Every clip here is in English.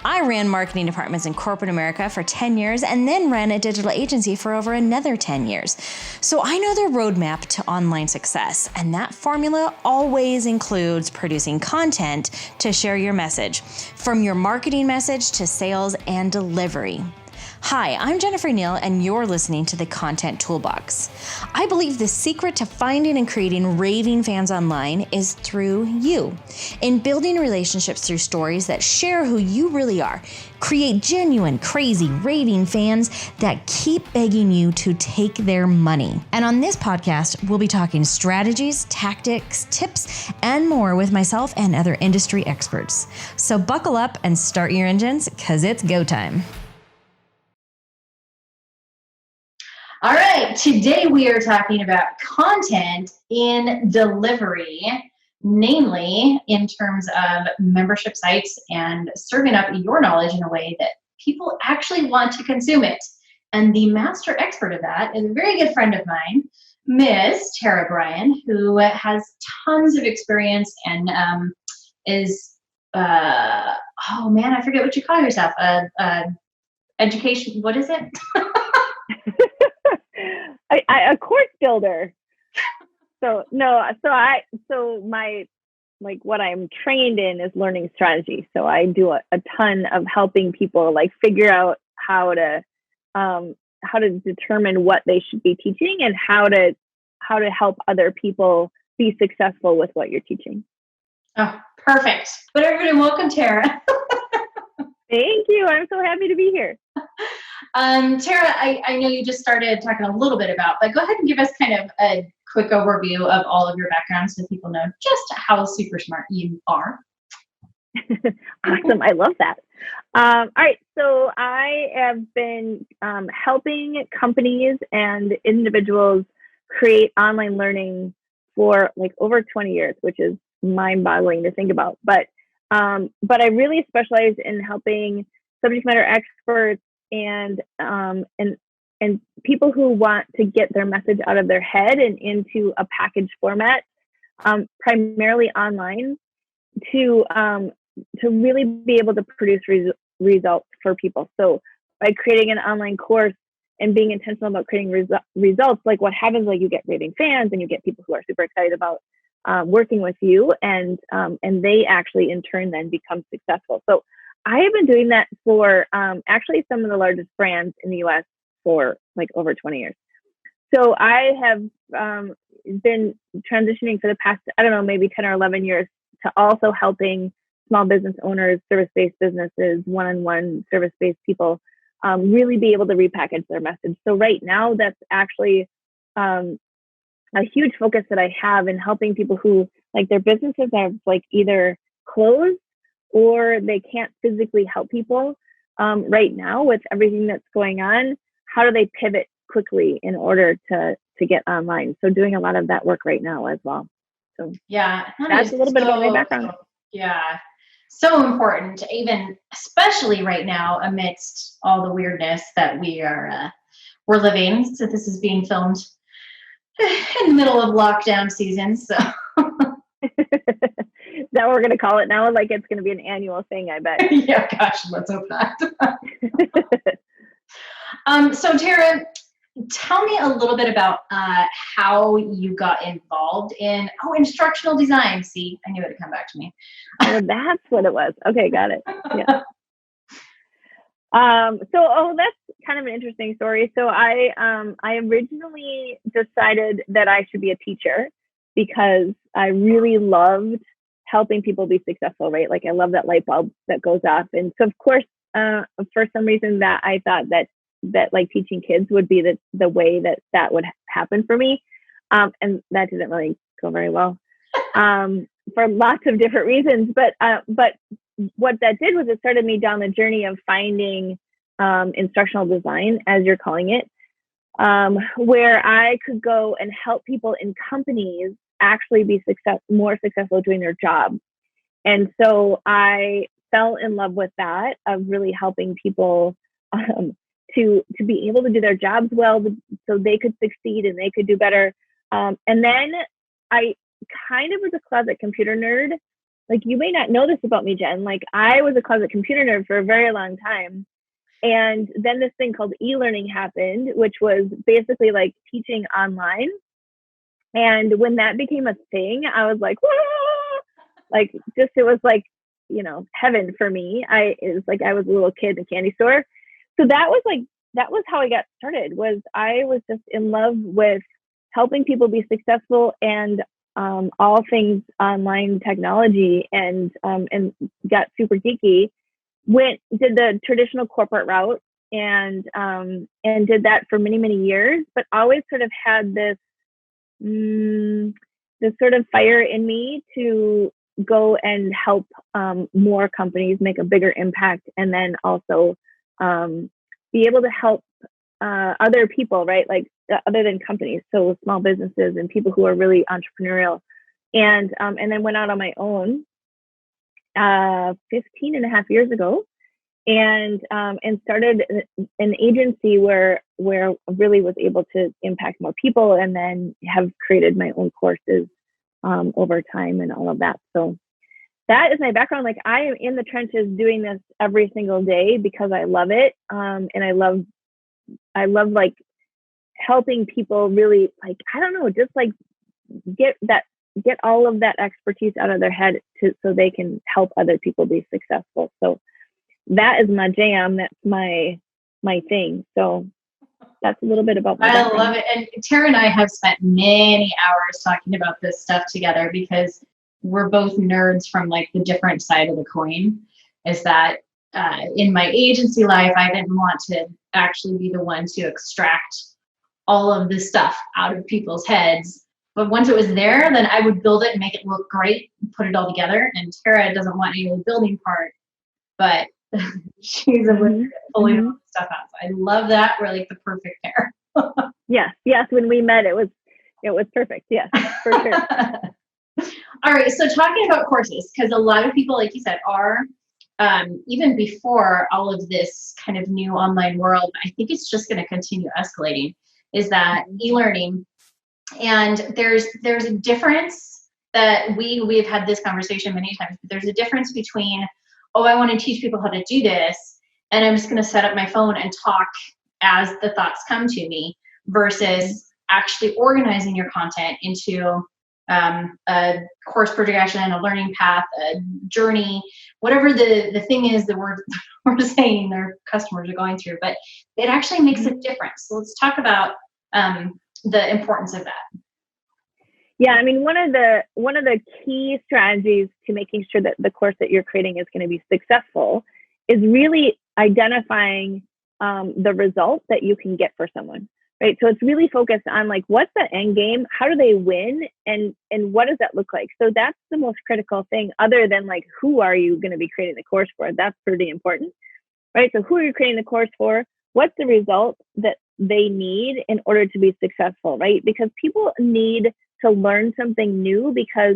I ran marketing departments in corporate America for 10 years and then ran a digital agency for over another 10 years. So I know the roadmap to online success, and that formula always includes producing content to share your message, from your marketing message to sales and delivery. Hi, I'm Jennifer Neal, and you're listening to the Content Toolbox. I believe the secret to finding and creating raving fans online is through you. In building relationships through stories that share who you really are, create genuine, crazy, raving fans that keep begging you to take their money. And on this podcast, we'll be talking strategies, tactics, tips, and more with myself and other industry experts. So buckle up and start your engines, because it's go time. All right, today we are talking about content in delivery, namely in terms of membership sites and serving up your knowledge in a way that people actually want to consume it. And the master expert of that is a very good friend of mine, Ms. Tara Bryan, who has tons of experience and is, I forget what you call yourself, education, what is it? A course builder. So what I'm trained in is learning strategy. So I do a ton of helping people like figure out how to determine what they should be teaching and how to help other people be successful with what you're teaching. Oh, perfect. But everybody, welcome, Tara. Thank you. I'm so happy to be here. Tara, I know you just started talking a little bit about, but go ahead and give us kind of a quick overview of all of your background so people know just how super smart you are. Awesome. I love that. All right. So I have been helping companies and individuals create online learning for like over 20 years, which is mind-boggling to think about. But I really specialize in helping subject matter experts and people who want to get their message out of their head and into a package format, primarily online, to really be able to produce results for people. So by creating an online course and being intentional about creating results, like what happens, like you get raving fans and you get people who are super excited about working with you, and they actually in turn then become successful. So I have been doing that for actually some of the largest brands in the US for like over 20 years. So I have been transitioning for the past, maybe 10 or 11 years to also helping small business owners, service-based businesses, one-on-one service-based people really be able to repackage their message. So right now, that's actually a huge focus that I have in helping people who like their businesses have like either closed or they can't physically help people right now with everything that's going on. How do they pivot quickly in order to get online? So doing a lot of that work right now as well. So yeah, that's a little bit about my background. Yeah, so important, even especially right now amidst all the weirdness that we're living. So this is being filmed in the middle of lockdown season. So. That we're going to call it now, like it's going to be an annual thing, I bet. Yeah, gosh, let's hope not. So Tara, tell me a little bit about how you got involved in instructional design. See, I knew it would come back to me. Oh, that's what it was. Okay, got it. Yeah. That's kind of an interesting story. So I originally decided that I should be a teacher because I really loved helping people be successful, right? Like I love that light bulb that goes off. And so of course, for some reason that I thought that like teaching kids would be the way that would happen for me. And that didn't really go very well for lots of different reasons. But what that did was it started me down the journey of finding instructional design, as you're calling it, where I could go and help people in companies actually be more successful doing their job. And so I fell in love with that, of really helping people to be able to do their jobs well, so they could succeed and they could do better. And then I kind of was a closet computer nerd. like, you may not know this about me, Jen. Like, I was a closet computer nerd for a very long time. And then this thing called e-learning happened, which was basically like teaching online. And when that became a thing, I was like, whoa! Like, just, it was like, you know, heaven for me. It was like I was a little kid in a candy store. So that was how I got started. Was I was just in love with helping people be successful and all things online technology, and got super geeky. Did the traditional corporate route, and did that for many years, but always sort of had this sort of fire in me to go and help more companies make a bigger impact, and then also be able to help other people, right? Like, other than companies, so small businesses and people who are really entrepreneurial. And then went out on my own 15 and a half years ago, and started an agency where I really was able to impact more people, and then have created my own courses over time and all of that. So that is my background. Like, I am in the trenches doing this every single day because I love it. And I love like helping people really, like, I don't know, just like get all of that expertise out of their head so they can help other people be successful. So that is my jam. That's my thing. So that's a little bit about my background. I love it. And Tara and I have spent many hours talking about this stuff together, because we're both nerds from like the different side of the coin. Is that in my agency life, I didn't want to actually be the one to extract all of this stuff out of people's heads. But once it was there, then I would build it and make it look great and put it all together. And Tara doesn't want any of the building part, but she's a wizard at pulling all the stuff out. So I love that. We're like the perfect pair. Yes. When we met, it was perfect. Yes, for sure. All right. So talking about courses, because a lot of people, like you said, are even before all of this kind of new online world, I think it's just going to continue escalating, is that e-learning. And there's a difference that we've had this conversation many times, but there's a difference between, oh, I want to teach people how to do this, and I'm just going to set up my phone and talk as the thoughts come to me, versus actually organizing your content into a course progression, a learning path, a journey, whatever the thing is that we're saying their customers are going through. But it actually makes a difference. So let's talk about the importance of that. Yeah, I mean, one of the key strategies to making sure that the course that you're creating is going to be successful is really identifying the result that you can get for someone, right? So it's really focused on, like, what's the end game? How do they win? And what does that look like? So that's the most critical thing, other than, like, who are you going to be creating the course for? That's pretty important, right? So who are you creating the course for? What's the result that they need in order to be successful, right? Because people need to learn something new because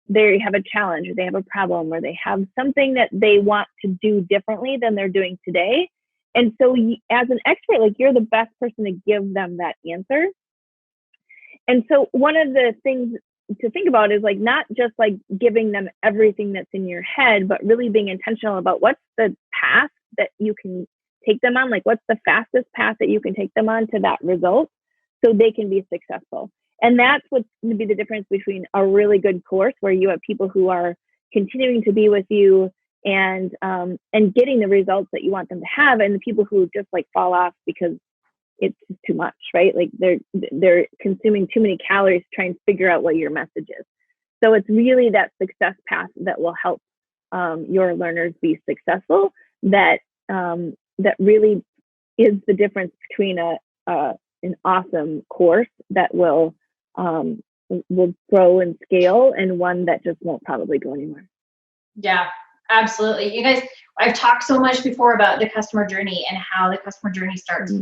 they have a challenge, or they have a problem, or they have something that they want to do differently than they're doing today. And so as an expert, like, you're the best person to give them that answer. And so one of the things to think about is, like, not just like giving them everything that's in your head, but really being intentional about what's the path that you can take them on. Like, what's the fastest path that you can take them on to that result so they can be successful. And that's what's going to be the difference between a really good course where you have people who are continuing to be with you and getting the results that you want them to have, and the people who just, like, fall off because it's just too much, right? Like, they're consuming too many calories to try and figure out what your message is. So it's really that success path that will help your learners be successful. That really is the difference between an awesome course that will grow and scale, and one that just won't probably go anywhere. Yeah, absolutely. You guys, I've talked so much before about the customer journey, and how the customer journey starts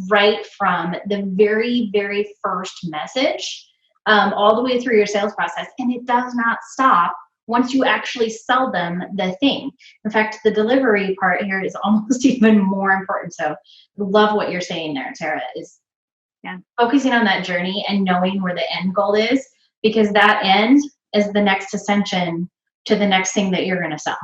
right from the very, very first message, all the way through your sales process. And it does not stop once you actually sell them the thing. In fact, the delivery part here is almost even more important. So I love what you're saying there, Tara, is focusing on that journey and knowing where the end goal is, because that end is the next ascension to the next thing that you're going to sell.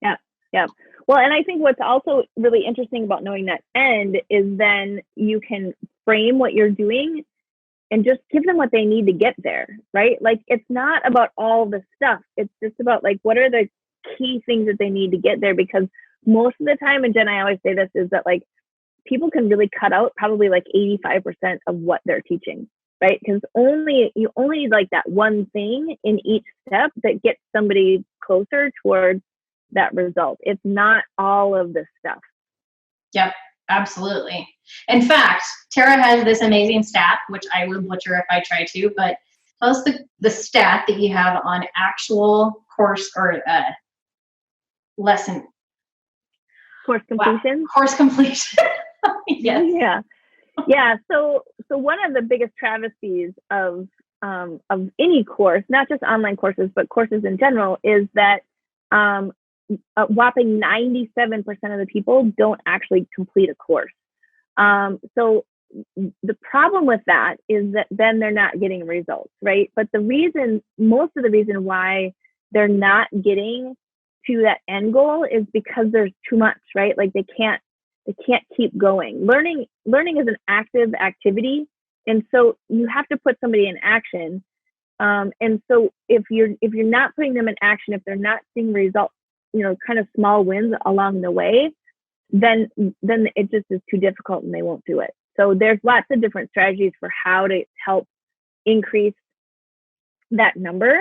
Yeah. Yeah. Well, and I think what's also really interesting about knowing that end is then you can frame what you're doing and just give them what they need to get there, right? Like, it's not about all the stuff. It's just about like, what are the key things that they need to get there? Because most of the time, and Jen, I always say this, is that like people can really cut out probably like 85% of what they're teaching, right? Because you only need like that one thing in each step that gets somebody closer towards that result. It's not all of the stuff. Yep, absolutely. In fact, Tara has this amazing stat, which I will butcher if I try to, but tell us the stat that you have on actual course or lesson. Course completion. Wow. Course completion. Yes. Yeah. Yeah. So one of the biggest travesties of any course, not just online courses, but courses in general, is that a whopping 97% of the people don't actually complete a course. So the problem with that is that then they're not getting results, right? But most of the reason why they're not getting to that end goal is because there's too much, right? Like they can't keep going. Learning is an active activity, and so you have to put somebody in action. And so if you're not putting them in action, if they're not seeing results, kind of small wins along the way, then it just is too difficult and they won't do it. So there's lots of different strategies for how to help increase that number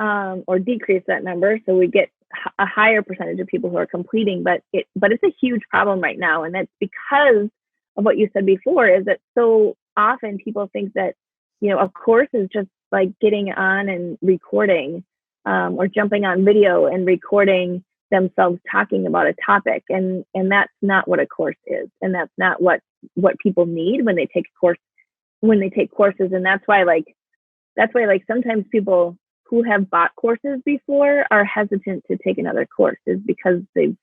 or decrease that number, so we get a higher percentage of people who are completing. But it's a huge problem right now, and that's because of what you said before, is that so often people think that a course is just like getting on and recording or jumping on video and recording themselves talking about a topic, and that's not what a course is, and that's not what people need when they take courses. And that's why sometimes people who have bought courses before are hesitant to take another course, is because they've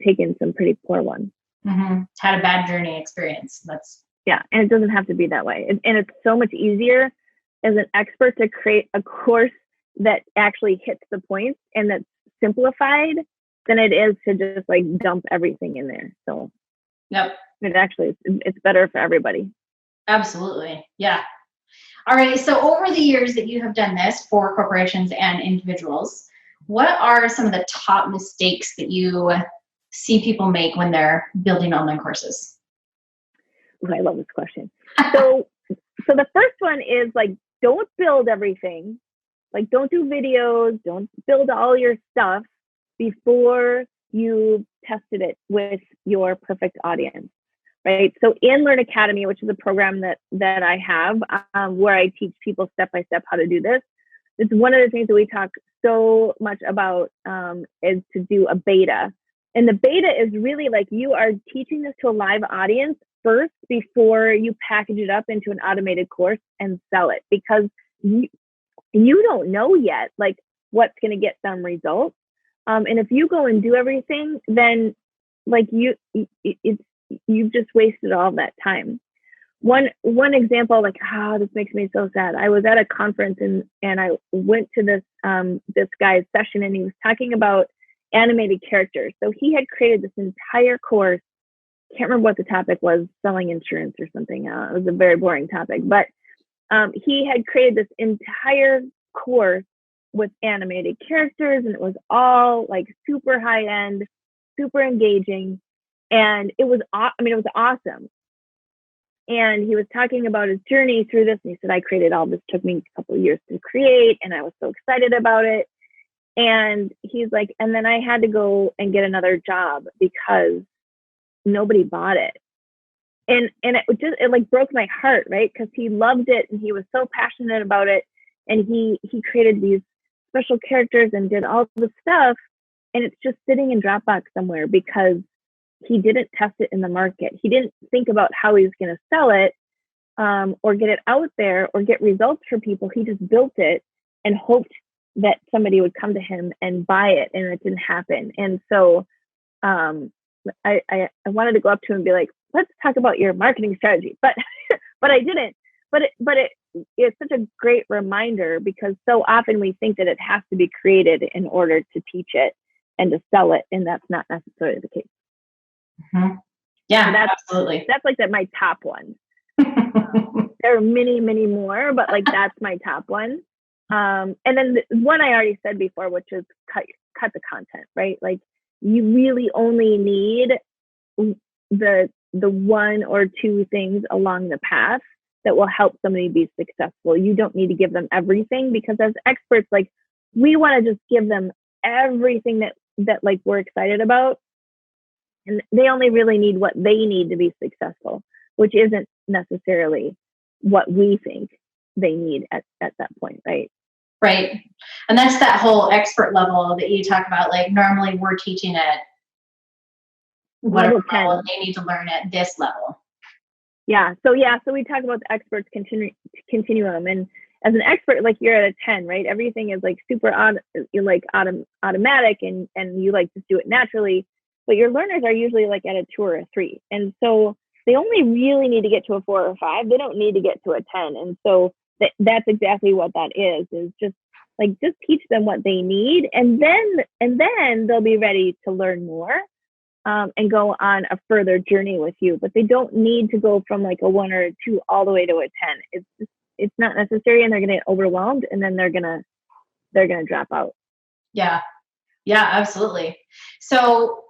taken some pretty poor ones. Mm-hmm. Had a bad journey experience. Yeah, and it doesn't have to be that way. And it's so much easier as an expert to create a course that actually hits the points and that's simplified than it is to just like dump everything in there. So yep, it's better for everybody. Absolutely. Yeah. All right. So over the years that you have done this for corporations and individuals, what are some of the top mistakes that you see people make when they're building online courses? Oh, I love this question. So the first one is like, don't build everything. Like, don't do videos, don't build all your stuff before you tested it with your perfect audience, right? So in Learn Academy, which is a program that I have, where I teach people step-by-step how to do this, it's one of the things that we talk so much about is to do a beta. And the beta is really like, you are teaching this to a live audience first before you package it up into an automated course and sell it, because you don't know yet like what's going to get some results. And if you go and do everything, then like you've just wasted all that time. One example, like, this makes me so sad. I was at a conference and I went to this guy's session, and he was talking about animated characters. So he had created this entire course. Can't remember what the topic was, selling insurance or something. It was a very boring topic, but he had created this entire course with animated characters, and it was all like super high end, super engaging, and it was awesome. And he was talking about his journey through this, and he said, I created all this, took me a couple of years to create, and I was so excited about it. And he's like, and then I had to go and get another job because nobody bought it. And it like broke my heart, right? Because he loved it and he was so passionate about it, and he created these special characters and did all the stuff, and it's just sitting in Dropbox somewhere because he didn't test it in the market. He didn't think about how he was going to sell it or get it out there or get results for people. He just built it and hoped that somebody would come to him and buy it, and it didn't happen. And so I wanted to go up to him and be like, let's talk about your marketing strategy, but I didn't. But it's such a great reminder, because so often we think that it has to be created in order to teach it and to sell it, and that's not necessarily the case. Mm-hmm. Yeah, so absolutely. That's like my top one. There are many, many more, but like that's my top one. And then the one I already said before, which is cut the content, right? Like you really only need the one or two things along the path that will help somebody be successful. You don't need to give them everything, because as experts, like we want to just give them everything that like we're excited about, and they only really need what they need to be successful, which isn't necessarily what we think they need at that point, right? Right. And that's that whole expert level that you talk about. Like normally we're teaching at whatever level they need to learn at this level. Yeah. So we talk about the experts continuum, and as an expert, like you're at a 10, right? Everything is like super automatic, and you like just do it naturally. But your learners are usually like at a 2 or a 3, and so they only really need to get to a 4 or 5. They don't need to get to a 10, and so that's exactly what that is just teach them what they need, and then they'll be ready to learn more. And go on a further journey with you, but they don't need to go from like a 1 or a 2 all the way to a 10. It's not necessary, and they're going to get overwhelmed, and then they're going to drop out. Yeah, absolutely. So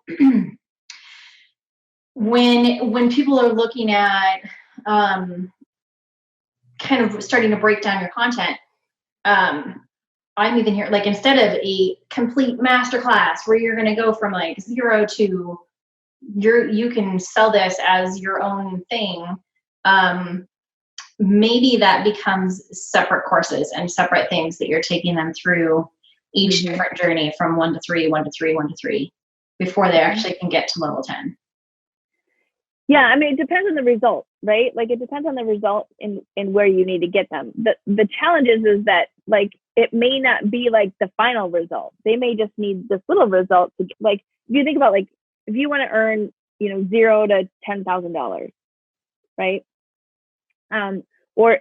when people are looking at kind of starting to break down your content, I'm even here, like instead of a complete masterclass where you're going to go from like 0 to you can sell this as your own thing. Maybe that becomes separate courses and separate things that you're taking them through each different journey from 1 to 3, 1 to 3, 1 to 3 before they actually can get to level 10. Yeah, I mean, it depends on the result, right? Like it depends on the result in where you need to get them. The challenge is that like it may not be like the final result. They may just need this little result to, like, if you think about like if you want to earn, $0 to $10,000, right? Or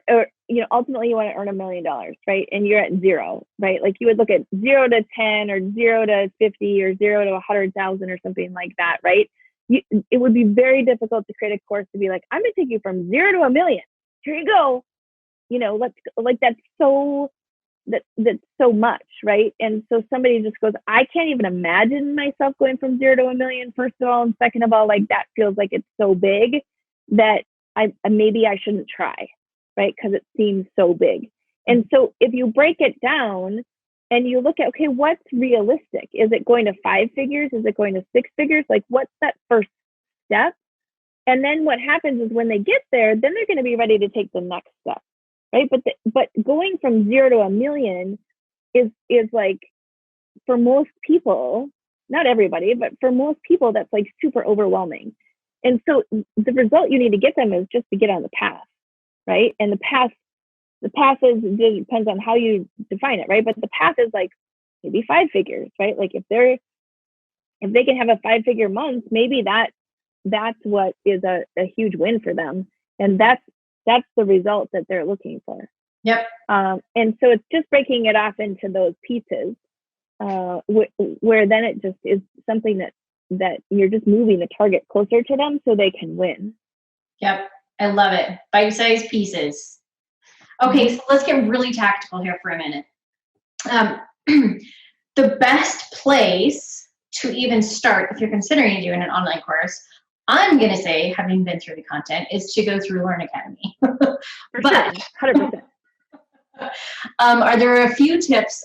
ultimately you want to earn $1 million, right? And you're at 0, right? Like you would look at 0 to 10 or 0 to 50 or 0 to 100,000 or something like that, right? It would be very difficult to create a course to be like, I'm going to take you from 0 to 1 million. Here you go. Let's like, that's so much, right? And so somebody just goes, I can't even imagine myself going from 0 to 1 million, first of all. And second of all, like that feels like it's so big that maybe I shouldn't try, right? Because it seems so big. And so if you break it down and you look at, okay, what's realistic? Is it going to 5 figures? Is it going to 6 figures? Like what's that first step? And then what happens is when they get there, then they're going to be ready to take the next step, right? But going from 0 to 1 million is like, for most people, not everybody, but for most people, that's like super overwhelming. And so the result you need to get them is just to get on the path, right? And the path it depends on how you define it, right? But the path is like maybe 5 figures, right? Like if they can have a 5-figure month, maybe that's what is a huge win for them. And that's the result that they're looking for. Yep. And so it's just breaking it off into those pieces, where then it just is something that you're just moving the target closer to them so they can win. Yep. I love it. Bite-sized pieces. Okay, so let's get really tactical here for a minute. The best place to even start, if you're considering doing an online course, I'm going to say, having been through the content, is to go through Learn Academy. But 100%. Are there a few tips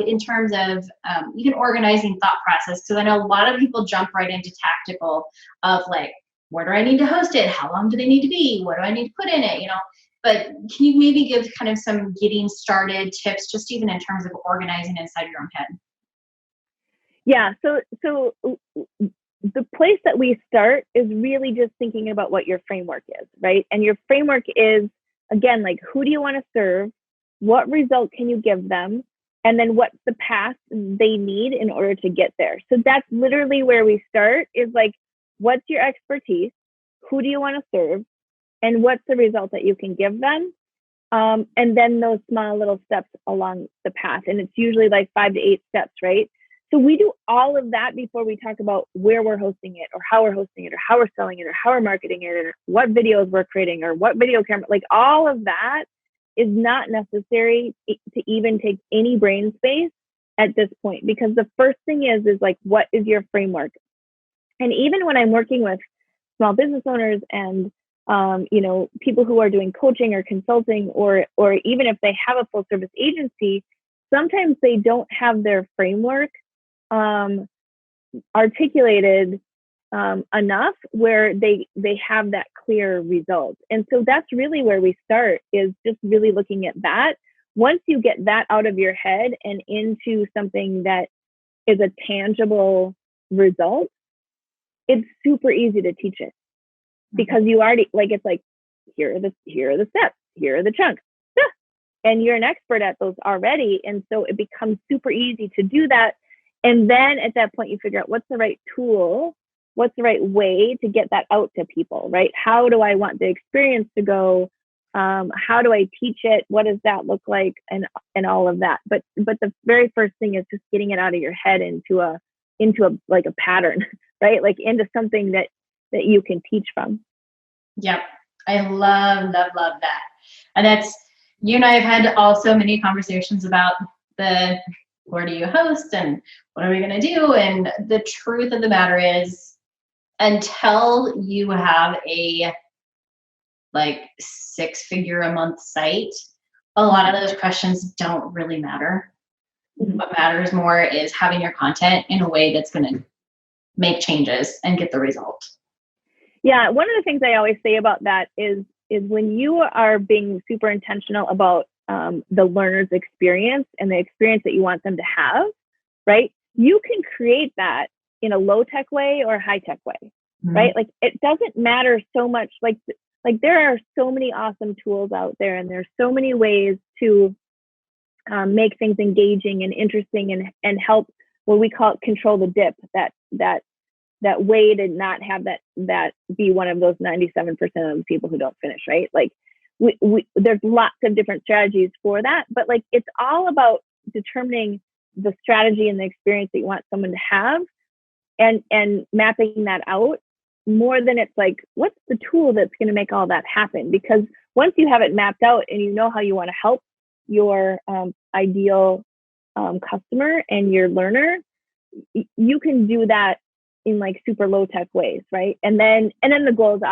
in terms of even organizing thought process? Because I know a lot of people jump right into tactical of like, where do I need to host it? How long do they need to be? What do I need to put in it? But can you maybe give kind of some getting started tips, just even in terms of organizing inside your own head? Yeah. So the place that we start is really just thinking about what your framework is, right? And your framework is, again, like, who do you want to serve? What result can you give them? And then what's the path they need in order to get there? So that's literally where we start, is like, what's your expertise? Who do you want to serve? And what's the result that you can give them? And then those small little steps along the path. And it's usually like 5 to 8 steps, right? So we do all of that before we talk about where we're hosting it or how we're hosting it or how we're selling it or how we're marketing it or what videos we're creating or what video camera, like all of that is not necessary to even take any brain space at this point. Because the first thing is like, what is your framework? And even when I'm working with small business owners and people who are doing coaching or consulting, or even if they have a full service agency, sometimes they don't have their framework articulated enough where they have that clear result. And so that's really where we start, is just really looking at that. Once you get that out of your head and into something that is a tangible result, it's super easy to teach it, because you already, like, it's like, here are the steps, here are the chunks, and you're an expert at those already. And so it becomes super easy to do that. And then at that point, you figure out what's the right tool, what's the right way to get that out to people, right? How do I want the experience to go? How do I teach it? What does that look like? And all of that. But the very first thing is just getting it out of your head into a like a pattern, right? Like into something that you can teach from. Yep. I love that. And that's, you and I have had also many conversations about where do you host and what are we going to do? And the truth of the matter is, until you have a like 6-figure a month site, a lot of those questions don't really matter. What matters more is having your content in a way that's going to make changes and get the result. Yeah. One of the things I always say about that is when you are being super intentional about the learner's experience and the experience that you want them to have, right? You can create that in a low tech way or high tech way, right? Like it doesn't matter so much. Like there are so many awesome tools out there, and there's so many ways to make things engaging and interesting and help what we call control the dip, that way to not have that be one of those 97% of the people who don't finish, right? Like we there's lots of different strategies for that, but like it's all about determining the strategy and the experience that you want someone to have and mapping that out, more than it's like, what's the tool that's going to make all that happen? Because once you have it mapped out and you know how you want to help your ideal customer and your learner, you can do that in like super low tech ways, right? And then the goal is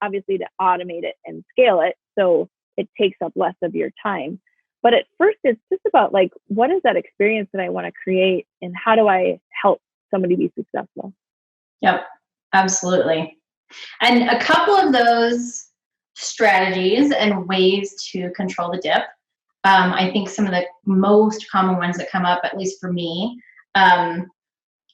obviously to automate it and scale it so it takes up less of your time. But at first, it's just about like, what is that experience that I want to create, and how do I help somebody be successful? Yep, absolutely. And a couple of those strategies and ways to control the dip, I think some of the most common ones that come up, at least for me,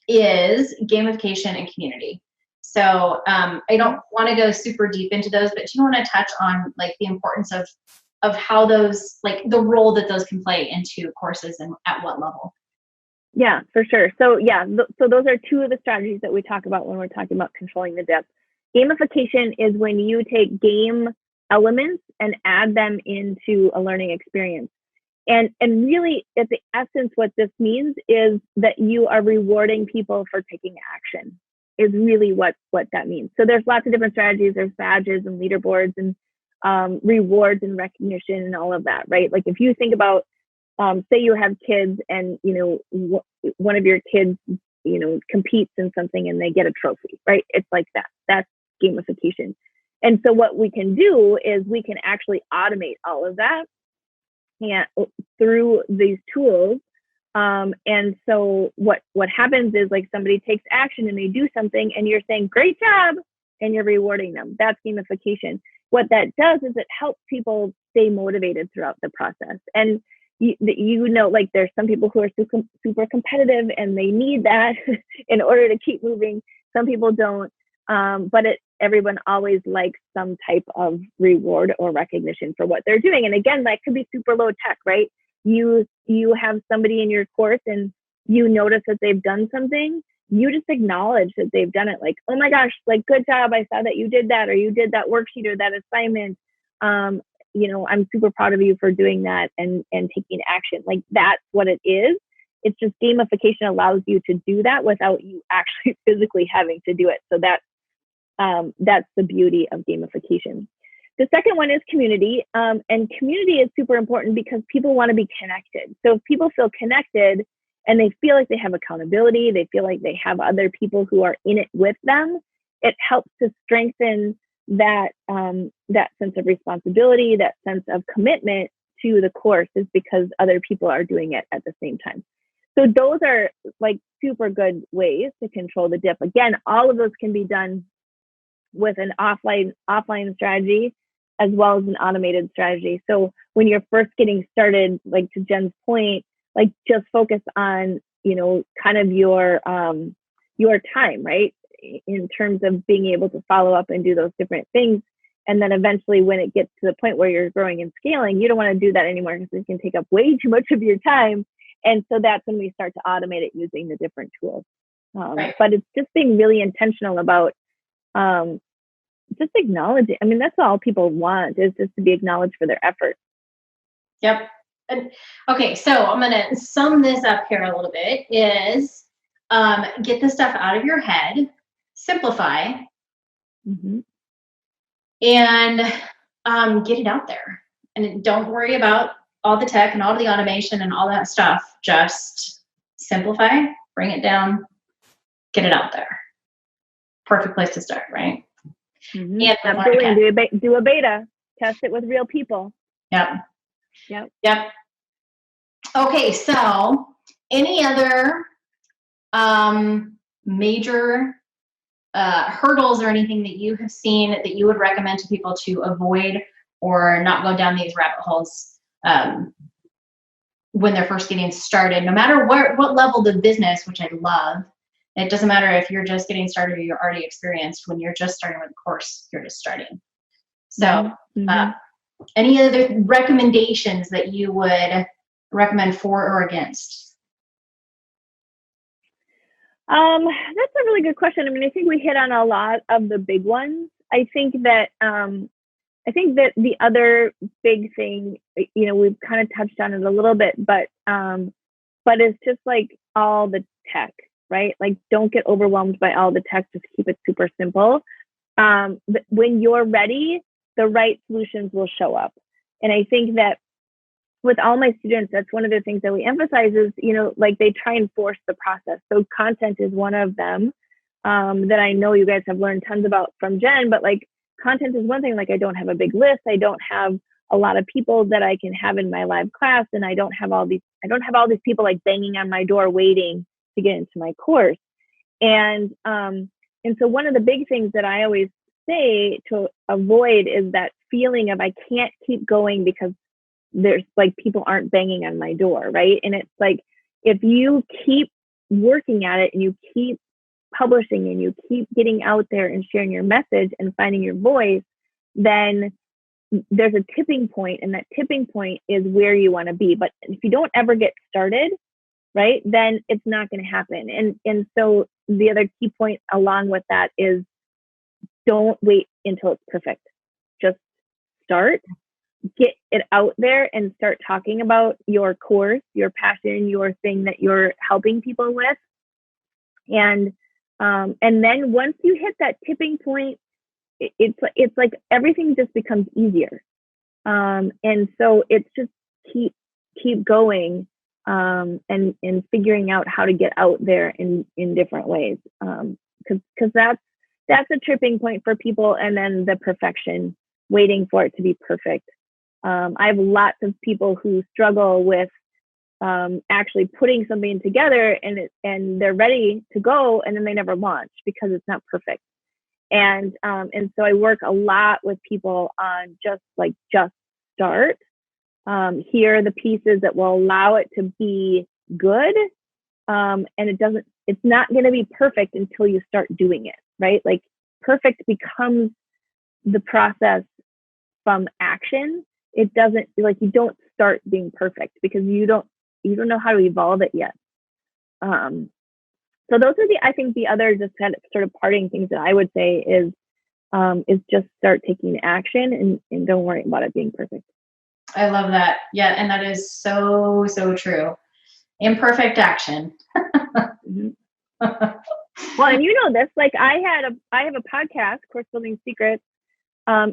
is gamification and community. So I don't want to go super deep into those, but do you want to touch on like the importance of how those, like the role that those can play into courses and at what level? Yeah, for sure. So yeah, so those are two of the strategies that we talk about when we're talking about controlling the dip. Gamification is when you take game elements and add them into a learning experience. And really, at the essence, what this means is that you are rewarding people for taking action, is really what that means. So there's lots of different strategies. There's badges and leaderboards and rewards and recognition and all of that, right? Like if you think about, say you have kids and, one of your kids, competes in something and they get a trophy, right? It's like that. That's gamification. And so what we can do is we can actually automate all of that through these tools. And so what happens is like somebody takes action and they do something and you're saying, great job, and you're rewarding them. That's gamification. What that does is it helps people stay motivated throughout the process. And like there's some people who are super competitive and they need that in order to keep moving. Some people don't. But everyone always likes some type of reward or recognition for what they're doing. And again, that could be super low tech, right? You have somebody in your course and you notice that they've done something. You just acknowledge that they've done it. Like, oh my gosh, like good job. I saw that you did that, or you did that worksheet or that assignment. I'm super proud of you for doing that and taking action. Like, that's what it is. It's just gamification allows you to do that without you actually physically having to do it. So that's the beauty of gamification. The second one is community. And community is super important because people want to be connected. So if people feel connected and they feel like they have accountability, they feel like they have other people who are in it with them, it helps to strengthen that sense of responsibility, that sense of commitment to the course, is because other people are doing it at the same time. So those are like super good ways to control the dip. Again, all of those can be done with an offline strategy as well as an automated strategy. So when you're first getting started, like to Jen's point, like just focus on, kind of your time, right? In terms of being able to follow up and do those different things. And then eventually when it gets to the point where you're growing and scaling, you don't want to do that anymore because it can take up way too much of your time. And so that's when we start to automate it using the different tools. Right. But it's just being really intentional about just acknowledging. I mean, that's all people want, is just to be acknowledged for their effort. Yep. Okay, so I'm going to sum this up here a little bit, is get the stuff out of your head, simplify, and get it out there. And don't worry about all the tech and all the automation and all that stuff. Just simplify, bring it down, get it out there. Perfect place to start, right? And absolutely. Do a beta, test it with real people. Yep. Okay, so any other major hurdles or anything that you have seen that you would recommend to people to avoid or not go down these rabbit holes when they're first getting started, no matter what level of business, which I love? It doesn't matter if you're just getting started or you're already experienced. When you're just starting with a course, you're just starting. So any other recommendations that you would recommend for or against? That's a really good question. I mean, I think we hit on a lot of the big ones. I think that the other big thing, we've kind of touched on it a little bit, but it's just like all the tech, right? Like, don't get overwhelmed by all the tech. Just keep it super simple. When you're ready, the right solutions will show up. And I think that with all my students, that's one of the things that we emphasize is, like, they try and force the process. So content is one of them that I know you guys have learned tons about from Jen, but like, content is one thing. Like, I don't have a big list. I don't have a lot of people that I can have in my live class. And I don't have all these people like banging on my door waiting to get into my course. And so one of the big things that I always say to avoid is that feeling of I can't keep going because there's like people aren't banging on my door, right? And it's like, if you keep working at it and you keep publishing and you keep getting out there and sharing your message and finding your voice, then there's a tipping point, and that tipping point is where you want to be. But if you don't ever get started, right, then it's not going to happen. And so the other key point along with that is, don't wait until it's perfect. Just start, get it out there, and start talking about your course, your passion, your thing that you're helping people with. And then once you hit that tipping point, it's like everything just becomes easier. And so it's just keep going and figuring out how to get out there in different ways. Because that's a tripping point for people. And then the perfection, waiting for it to be perfect. I have lots of people who struggle with actually putting something together and they're ready to go, and then they never launch because it's not perfect. And so I work a lot with people on just start. Here are the pieces that will allow it to be good. And it's not going to be perfect until you start doing it, right? Like, perfect becomes the process from action. It doesn't, like, you don't start being perfect because you don't know how to evolve it yet. So those are I think the other just kind of sort of parting things that I would say is is just start taking action and don't worry about it being perfect. I love that. Yeah, and that is so, so true. Imperfect action. Mm-hmm. Well, and you know this, like I have a podcast, Course Building Secrets,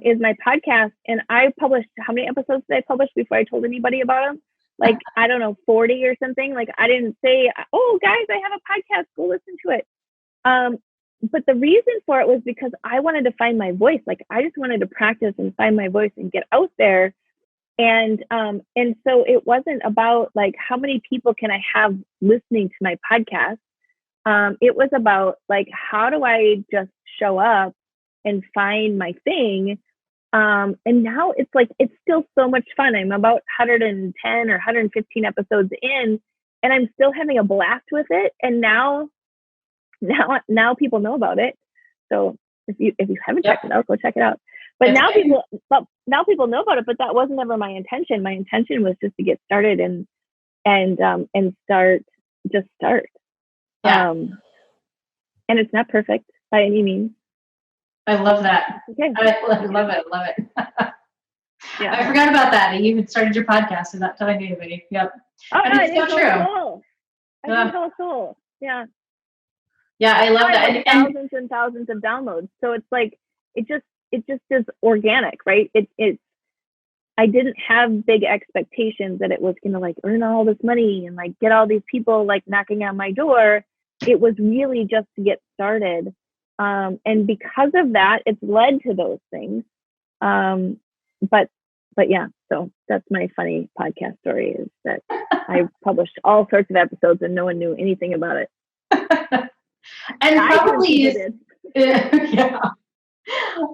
is my podcast, and I published, how many episodes did I publish before I told anybody about them? Like, I don't know, 40 or something. Like, I didn't say, oh guys, I have a podcast, go listen to it. But the reason for it was because I wanted to find my voice. Like, I just wanted to practice and find my voice and get out there. And so it wasn't about like, how many people can I have listening to my podcast? It was about like, how do I just show up and find my thing? And now it's like, it's still so much fun. I'm about 110 or 115 episodes in, and I'm still having a blast with it. And now people know about it. So if you haven't checked it out, go check it out. But now people know about it, but that wasn't ever my intention. My intention was just to get started and start. Yeah. And it's not perfect by any means. I love that. Okay. I love it. Love it. Yeah. I forgot about that. You had started your podcast without telling anybody. Yep. Oh, and no, it's so true. Cool. I didn't tell a soul. Yeah. Yeah, I love that. And thousands and thousands of downloads. So it's like, it just is organic, right? I didn't have big expectations that it was going to like earn all this money and like get all these people like knocking on my door. It was really just to get started. And because of that, it's led to those things. But yeah, so that's my funny podcast story, is that I published all sorts of episodes and no one knew anything about it. And probably is, yeah.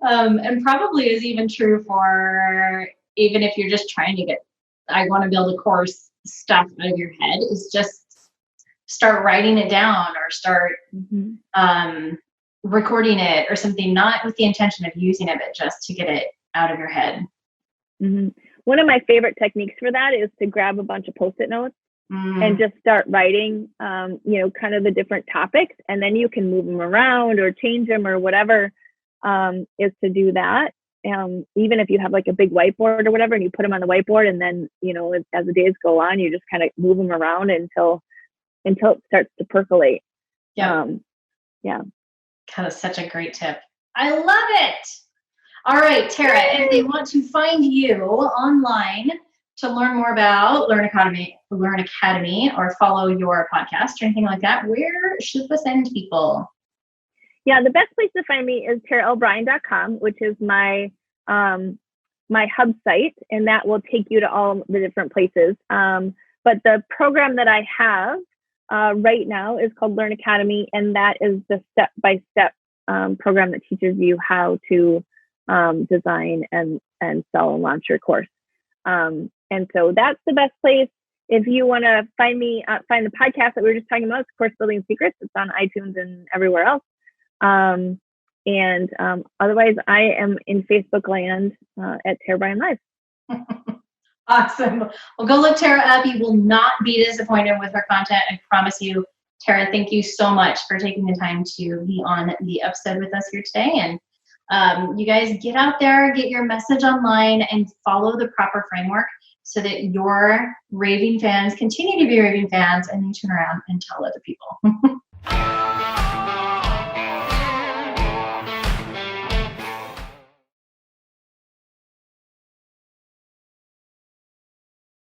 And probably is even true for, even if you're just trying to get, I want to build a course stuff out of your head, is just start writing it down or start recording it or something, not with the intention of using it, but just to get it out of your head. Mm-hmm. One of my favorite techniques for that is to grab a bunch of Post-it notes and just start writing, kind of the different topics, and then you can move them around or change them or whatever, is to do that. Even if you have like a big whiteboard or whatever, and you put them on the whiteboard, and then, as the days go on, you just kind of move them around until it starts to percolate. Yeah. That is such a great tip. I love it. All right, Tara, if they want to find you online to learn more about Learn Academy, or follow your podcast or anything like that, where should we send people? Yeah, the best place to find me is TaraLBryan.com, which is my hub site, and that will take you to all the different places. But the program that I have right now is called Learn Academy, and that is the step-by-step program that teaches you how to design and sell and launch your course. And so that's the best place. If you want to find me, find the podcast that we were just talking about, it's Course Building Secrets. It's on iTunes and everywhere else. Otherwise, I am in Facebook land at Tara Bryan Live. Awesome. Well, go look Tara up. You will not be disappointed with her content. I promise you. Tara, thank you so much for taking the time to be on the episode with us here today. And you guys get out there, get your message online, and follow the proper framework so that your raving fans continue to be raving fans, and you turn around and tell other people.